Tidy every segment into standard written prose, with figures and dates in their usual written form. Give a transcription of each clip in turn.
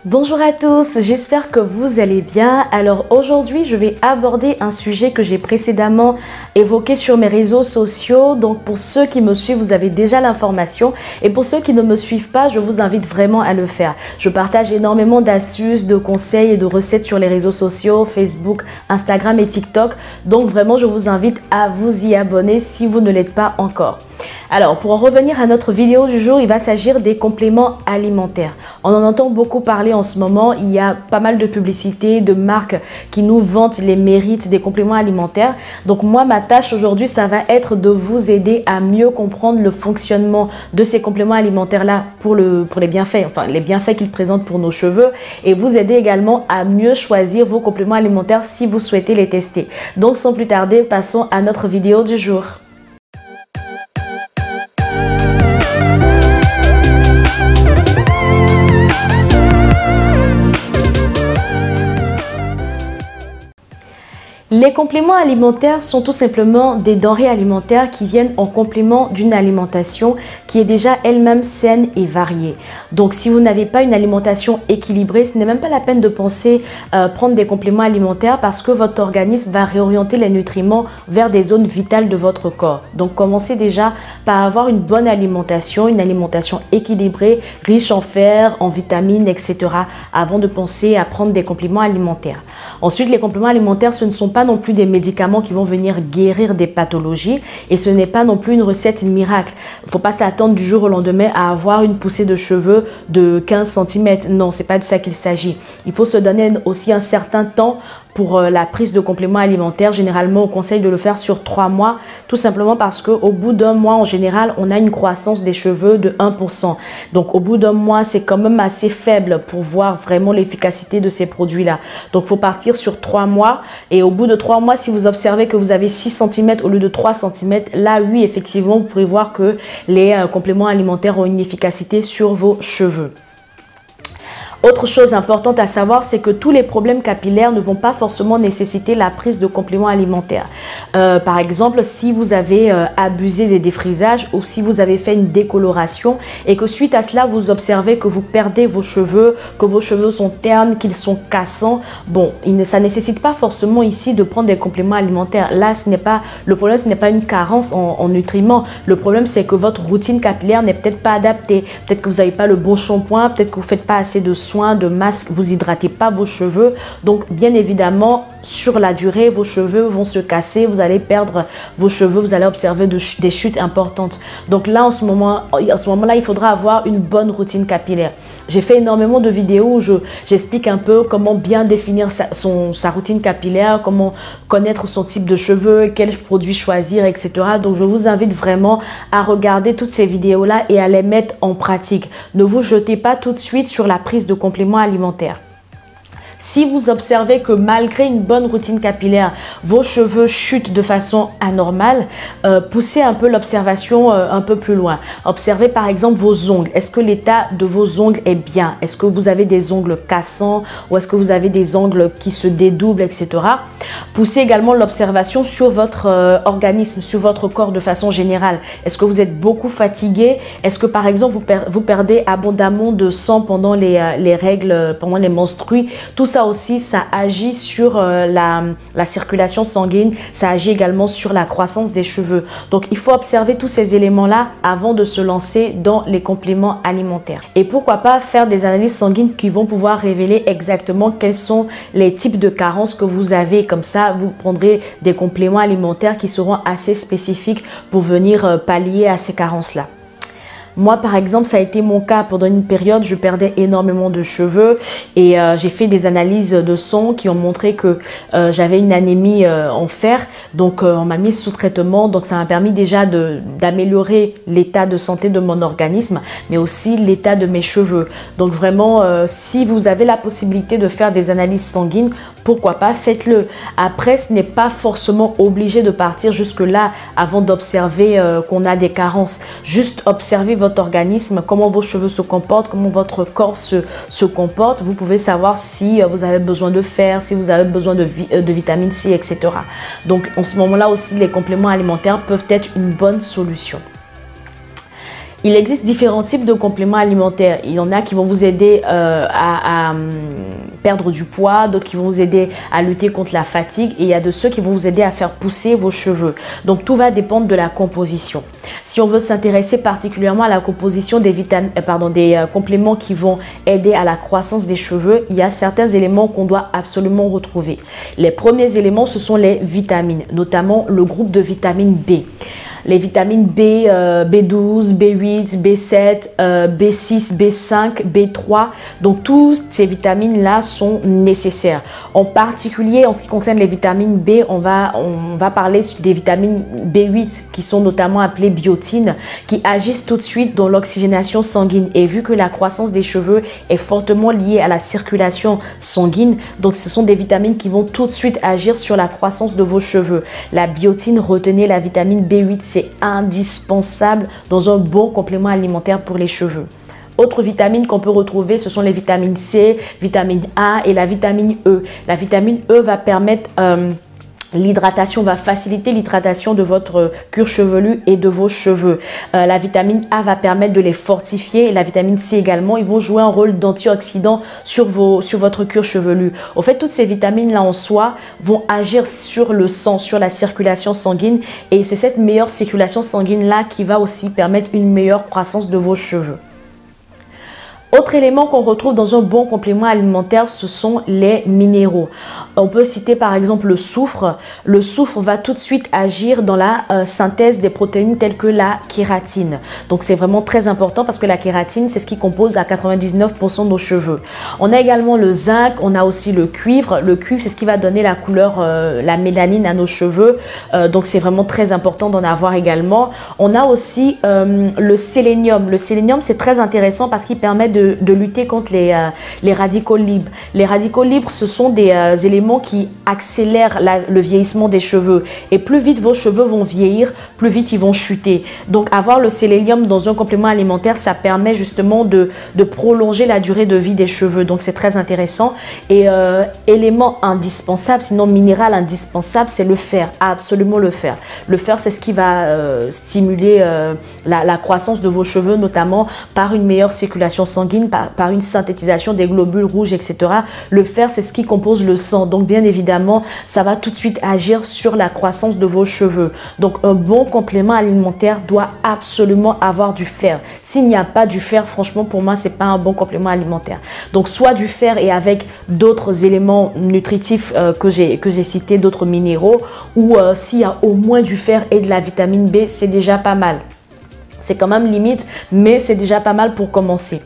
Bonjour à tous, j'espère que vous allez bien. Alors aujourd'hui, je vais aborder un sujet que j'ai précédemment évoqué sur mes réseaux sociaux. Donc pour ceux qui me suivent, vous avez déjà l'information. Et pour ceux qui ne me suivent pas, je vous invite vraiment à le faire. Je partage énormément d'astuces, de conseils et de recettes sur les réseaux sociaux, Facebook, Instagram et TikTok. Donc vraiment, je vous invite à vous y abonner si vous ne l'êtes pas encore. Alors, pour en revenir à notre vidéo du jour, il va s'agir des compléments alimentaires. On en entend beaucoup parler en ce moment. Il y a pas mal de publicités, de marques qui nous vantent les mérites des compléments alimentaires. Donc moi, ma tâche aujourd'hui, ça va être de vous aider à mieux comprendre le fonctionnement de ces compléments alimentaires-là pour les bienfaits, enfin les bienfaits qu'ils présentent pour nos cheveux, et vous aider également à mieux choisir vos compléments alimentaires si vous souhaitez les tester. Donc sans plus tarder, passons à notre vidéo du jour. Les compléments alimentaires sont tout simplement des denrées alimentaires qui viennent en complément d'une alimentation qui est déjà elle-même saine et variée. Donc si vous n'avez pas une alimentation équilibrée, ce n'est même pas la peine de penser prendre des compléments alimentaires parce que votre organisme va réorienter les nutriments vers des zones vitales de votre corps. Donc commencez déjà par avoir une bonne alimentation, une alimentation équilibrée, riche en fer, en vitamines, etc. avant de penser à prendre des compléments alimentaires. Ensuite, les compléments alimentaires, ce ne sont pas non plus des médicaments qui vont venir guérir des pathologies et ce n'est pas non plus une recette miracle. Il ne faut pas s'attendre du jour au lendemain à avoir une poussée de cheveux de 15 cm. Non, ce n'est pas de ça qu'il s'agit. Il faut se donner aussi un certain temps pour la prise de compléments alimentaires. Généralement, on conseille de le faire sur 3 mois, tout simplement parce qu'au bout d'un mois, en général, on a une croissance des cheveux de 1%. Donc, au bout d'un mois, c'est quand même assez faible pour voir vraiment l'efficacité de ces produits-là. Donc, il faut partir sur 3 mois. Et au bout de 3 mois, si vous observez que vous avez 6 cm au lieu de 3 cm, là, oui, effectivement, vous pourrez voir que les compléments alimentaires ont une efficacité sur vos cheveux. Autre chose importante à savoir, c'est que tous les problèmes capillaires ne vont pas forcément nécessiter la prise de compléments alimentaires. Par exemple, si vous avez abusé des défrisages ou si vous avez fait une décoloration et que suite à cela, vous observez que vous perdez vos cheveux, que vos cheveux sont ternes, qu'ils sont cassants, bon, ça ne nécessite pas forcément ici de prendre des compléments alimentaires. Là, le problème, ce n'est pas une carence en nutriments. Le problème, c'est que votre routine capillaire n'est peut-être pas adaptée. Peut-être que vous n'avez pas le bon shampoing, peut-être que vous ne faites pas assez de soins, de masques, vous hydratez pas vos cheveux. Donc bien évidemment, sur la durée, vos cheveux vont se casser, vous allez perdre vos cheveux, vous allez observer des chutes importantes. Donc là, en ce moment-là, il faudra avoir une bonne routine capillaire. J'ai fait énormément de vidéos où j'explique un peu comment bien définir sa routine capillaire, comment connaître son type de cheveux, quels produits choisir, etc. Donc je vous invite vraiment à regarder toutes ces vidéos-là et à les mettre en pratique. Ne vous jetez pas tout de suite sur la prise de compléments alimentaires. Si vous observez que malgré une bonne routine capillaire, vos cheveux chutent de façon anormale, poussez un peu l'observation un peu plus loin. Observez par exemple vos ongles. Est-ce que l'état de vos ongles est bien? Est-ce que vous avez des ongles cassants ou est-ce que vous avez des ongles qui se dédoublent, etc. Poussez également l'observation sur votre organisme, sur votre corps de façon générale. Est-ce que vous êtes beaucoup fatigué? Est-ce que par exemple vous perdez abondamment de sang pendant les règles, pendant les menstrues? Tout ça aussi, ça agit sur la circulation sanguine, ça agit également sur la croissance des cheveux. Donc, il faut observer tous ces éléments-là avant de se lancer dans les compléments alimentaires. Et pourquoi pas faire des analyses sanguines qui vont pouvoir révéler exactement quels sont les types de carences que vous avez. Comme ça, vous prendrez des compléments alimentaires qui seront assez spécifiques pour venir pallier à ces carences-là. Moi, par exemple, ça a été mon cas. Pendant une période, je perdais énormément de cheveux et j'ai fait des analyses de sang qui ont montré que j'avais une anémie en fer. Donc, on m'a mis sous traitement. Donc, ça m'a permis déjà d'améliorer l'état de santé de mon organisme, mais aussi l'état de mes cheveux. Donc, vraiment, si vous avez la possibilité de faire des analyses sanguines, pourquoi pas, faites-le. Après, ce n'est pas forcément obligé de partir jusque-là avant d'observer qu'on a des carences. Juste observez votre organisme, comment vos cheveux se comportent, comment votre corps se comporte. Vous pouvez savoir si vous avez besoin de fer, si vous avez besoin de vitamine C, etc. Donc, en ce moment-là aussi, les compléments alimentaires peuvent être une bonne solution. Il existe différents types de compléments alimentaires. Il y en a qui vont vous aider à perdre du poids, d'autres qui vont vous aider à lutter contre la fatigue et il y a de ceux qui vont vous aider à faire pousser vos cheveux. Donc tout va dépendre de la composition. Si on veut s'intéresser particulièrement à la composition des compléments qui vont aider à la croissance des cheveux, il y a certains éléments qu'on doit absolument retrouver. Les premiers éléments, ce sont les vitamines, notamment le groupe de vitamine B. Les vitamines B, B12, B8, B7, B6, B5, B3. Donc, toutes ces vitamines-là sont nécessaires. En particulier, en ce qui concerne les vitamines B, on va parler des vitamines B8 qui sont notamment appelées biotines, qui agissent tout de suite dans l'oxygénation sanguine. Et vu que la croissance des cheveux est fortement liée à la circulation sanguine, donc ce sont des vitamines qui vont tout de suite agir sur la croissance de vos cheveux. La biotine, retenez la vitamine B8, c'est indispensable dans un bon complément alimentaire pour les cheveux. Autres vitamines qu'on peut retrouver, ce sont les vitamines C, vitamine A et la vitamine E. La vitamine E va permettre l'hydratation, va faciliter l'hydratation de votre cuir chevelu et de vos cheveux. La vitamine A va permettre de les fortifier et la vitamine C également. Ils vont jouer un rôle d'antioxydant sur votre cuir chevelu. Au fait, toutes ces vitamines-là en soi vont agir sur le sang, sur la circulation sanguine et c'est cette meilleure circulation sanguine-là qui va aussi permettre une meilleure croissance de vos cheveux. Autre élément qu'on retrouve dans un bon complément alimentaire, ce sont les minéraux. On peut citer par exemple le soufre. Le soufre va tout de suite agir dans la synthèse des protéines telles que la kératine. Donc c'est vraiment très important parce que la kératine, c'est ce qui compose à 99% de nos cheveux. On a également le zinc, on a aussi le cuivre. Le cuivre, c'est ce qui va donner la couleur, la mélanine à nos cheveux. Donc c'est vraiment très important d'en avoir également. On a aussi le sélénium. Le sélénium, c'est très intéressant parce qu'il permet de lutter contre les radicaux libres. Les radicaux libres, ce sont des éléments qui accélèrent le vieillissement des cheveux. Et plus vite vos cheveux vont vieillir, plus vite ils vont chuter. Donc avoir le sélénium dans un complément alimentaire, ça permet justement de prolonger la durée de vie des cheveux. Donc c'est très intéressant. Et élément indispensable, sinon minéral indispensable, c'est le fer. Absolument le fer. Le fer, c'est ce qui va stimuler la croissance de vos cheveux, notamment par une meilleure circulation sanguine, par une synthétisation des globules rouges, etc. Le fer, c'est ce qui compose le sang. Donc, bien évidemment, ça va tout de suite agir sur la croissance de vos cheveux. Donc, un bon complément alimentaire doit absolument avoir du fer. S'il n'y a pas du fer, franchement, pour moi, c'est pas un bon complément alimentaire. Donc, soit du fer et avec d'autres éléments nutritifs que j'ai cités, d'autres minéraux, ou s'il y a au moins du fer et de la vitamine B, c'est déjà pas mal. C'est quand même limite, mais c'est déjà pas mal pour commencer.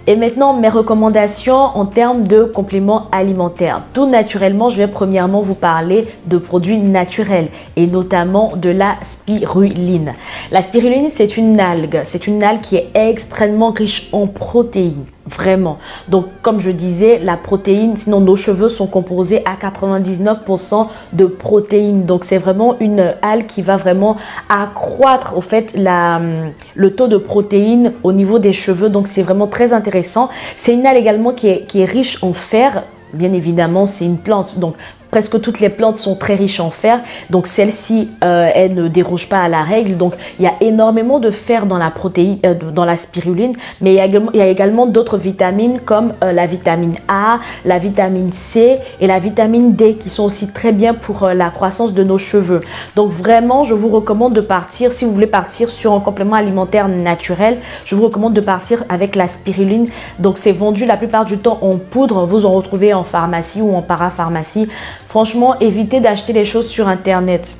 Et maintenant, mes recommandations en termes de compléments alimentaires. Tout naturellement, je vais premièrement vous parler de produits naturels et notamment de la spiruline. La spiruline, c'est une algue. C'est une algue qui est extrêmement riche en protéines. Vraiment. Donc, comme je disais, la protéine, sinon nos cheveux sont composés à 99% de protéines. Donc, c'est vraiment une algue qui va vraiment accroître au fait le taux de protéines au niveau des cheveux. Donc, c'est vraiment très intéressant. C'est une algue également qui est riche en fer. Bien évidemment, c'est une plante. Donc, presque toutes les plantes sont très riches en fer, donc celle-ci, elle ne déroge pas à la règle. Donc, il y a énormément de fer dans la protéine, dans la spiruline, mais il y a également d'autres vitamines comme la vitamine A, la vitamine C et la vitamine D qui sont aussi très bien pour la croissance de nos cheveux. Donc, vraiment, je vous recommande de partir, si vous voulez partir sur un complément alimentaire naturel, je vous recommande de partir avec la spiruline. Donc, c'est vendu la plupart du temps en poudre, vous en retrouvez en pharmacie ou en parapharmacie. Franchement, évitez d'acheter les choses sur Internet.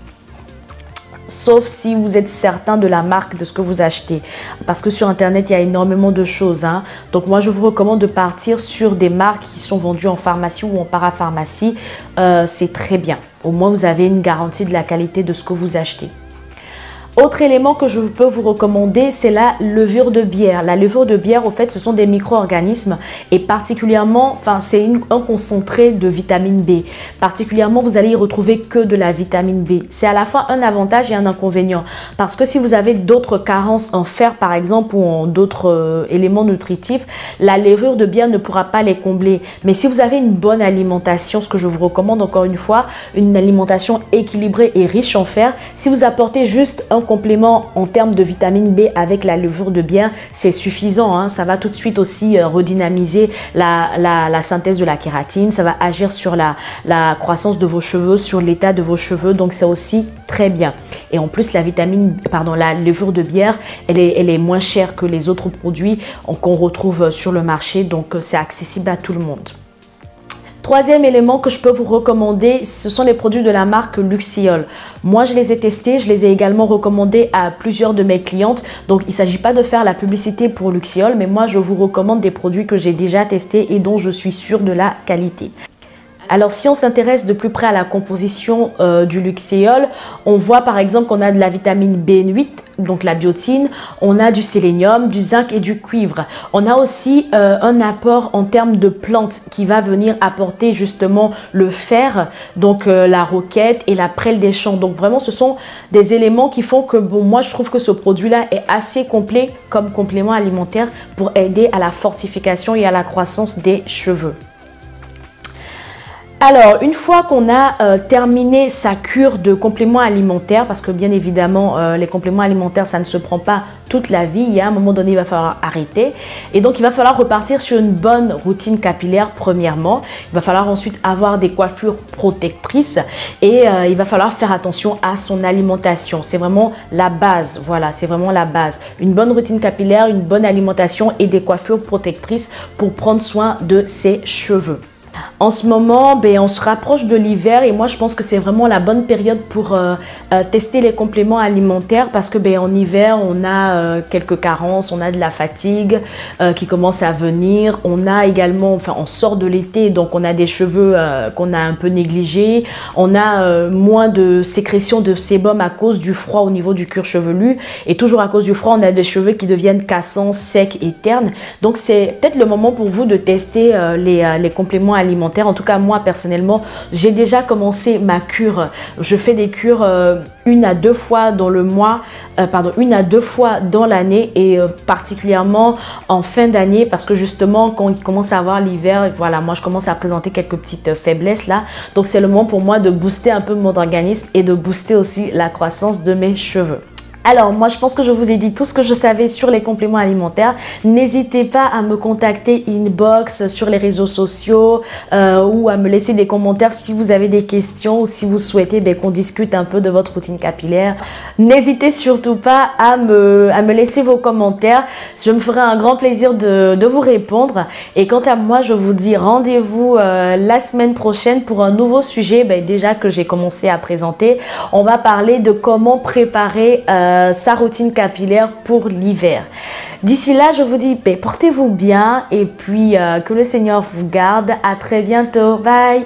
Sauf si vous êtes certain de la marque de ce que vous achetez. Parce que sur Internet, il y a énormément de choses. Donc moi, je vous recommande de partir sur des marques qui sont vendues en pharmacie ou en parapharmacie. C'est très bien. Au moins, vous avez une garantie de la qualité de ce que vous achetez. Autre élément que je peux vous recommander, c'est la levure de bière. La levure de bière, au fait, ce sont des micro-organismes et particulièrement, c'est un concentré de vitamine B. Particulièrement, vous allez y retrouver que de la vitamine B. C'est à la fois un avantage et un inconvénient parce que si vous avez d'autres carences en fer, par exemple, ou en d'autres éléments nutritifs, la levure de bière ne pourra pas les combler. Mais si vous avez une bonne alimentation, ce que je vous recommande encore une fois, une alimentation équilibrée et riche en fer, si vous apportez juste un complément en termes de vitamine B avec la levure de bière, c'est suffisant, hein. Ça va tout de suite aussi redynamiser la synthèse de la kératine. Ça va agir sur la croissance de vos cheveux, sur l'état de vos cheveux. Donc, c'est aussi très bien. Et en plus, la levure de bière, elle est moins chère que les autres produits qu'on retrouve sur le marché. Donc, c'est accessible à tout le monde. Troisième élément que je peux vous recommander, ce sont les produits de la marque Luxéol. Moi, je les ai testés, je les ai également recommandés à plusieurs de mes clientes. Donc, il ne s'agit pas de faire la publicité pour Luxéol, mais moi, je vous recommande des produits que j'ai déjà testés et dont je suis sûre de la qualité. Alors, si on s'intéresse de plus près à la composition du Luxéol, on voit par exemple qu'on a de la vitamine B8, donc la biotine, on a du sélénium, du zinc et du cuivre. On a aussi un apport en termes de plantes qui va venir apporter justement le fer, donc la roquette et la prêle des champs. Donc vraiment, ce sont des éléments qui font que, bon, moi je trouve que ce produit-là est assez complet comme complément alimentaire pour aider à la fortification et à la croissance des cheveux. Alors, une fois qu'on a terminé sa cure de compléments alimentaires, parce que bien évidemment, les compléments alimentaires, ça ne se prend pas toute la vie. Il y a un moment donné, il va falloir arrêter. Et donc, il va falloir repartir sur une bonne routine capillaire, premièrement. Il va falloir ensuite avoir des coiffures protectrices et il va falloir faire attention à son alimentation. C'est vraiment la base. Voilà, c'est vraiment la base. Une bonne routine capillaire, une bonne alimentation et des coiffures protectrices pour prendre soin de ses cheveux. En ce moment, on se rapproche de l'hiver et moi je pense que c'est vraiment la bonne période pour tester les compléments alimentaires parce que en hiver on a quelques carences, on a de la fatigue qui commence à venir, on a également, on sort de l'été donc on a des cheveux qu'on a un peu négligés, on a moins de sécrétion de sébum à cause du froid au niveau du cuir chevelu et toujours à cause du froid on a des cheveux qui deviennent cassants, secs et ternes. Donc c'est peut-être le moment pour vous de tester les compléments alimentaires. En tout cas, moi, personnellement, j'ai déjà commencé ma cure. Je fais des cures 1 à 2 fois dans le mois, 1 à 2 fois dans l'année et particulièrement en fin d'année parce que justement, quand il commence à avoir l'hiver, voilà, moi, je commence à présenter quelques petites faiblesses là. Donc, c'est le moment pour moi de booster un peu mon organisme et de booster aussi la croissance de mes cheveux. Alors, moi, je pense que je vous ai dit tout ce que je savais sur les compléments alimentaires. N'hésitez pas à me contacter inbox sur les réseaux sociaux ou à me laisser des commentaires si vous avez des questions ou si vous souhaitez qu'on discute un peu de votre routine capillaire. N'hésitez surtout pas à me laisser vos commentaires. Je me ferai un grand plaisir de vous répondre. Et quant à moi, je vous dis rendez-vous la semaine prochaine pour un nouveau sujet déjà que j'ai commencé à présenter. On va parler de comment préparer sa routine capillaire pour l'hiver. D'ici là, je vous dis portez-vous bien et puis que le Seigneur vous garde. À très bientôt. Bye!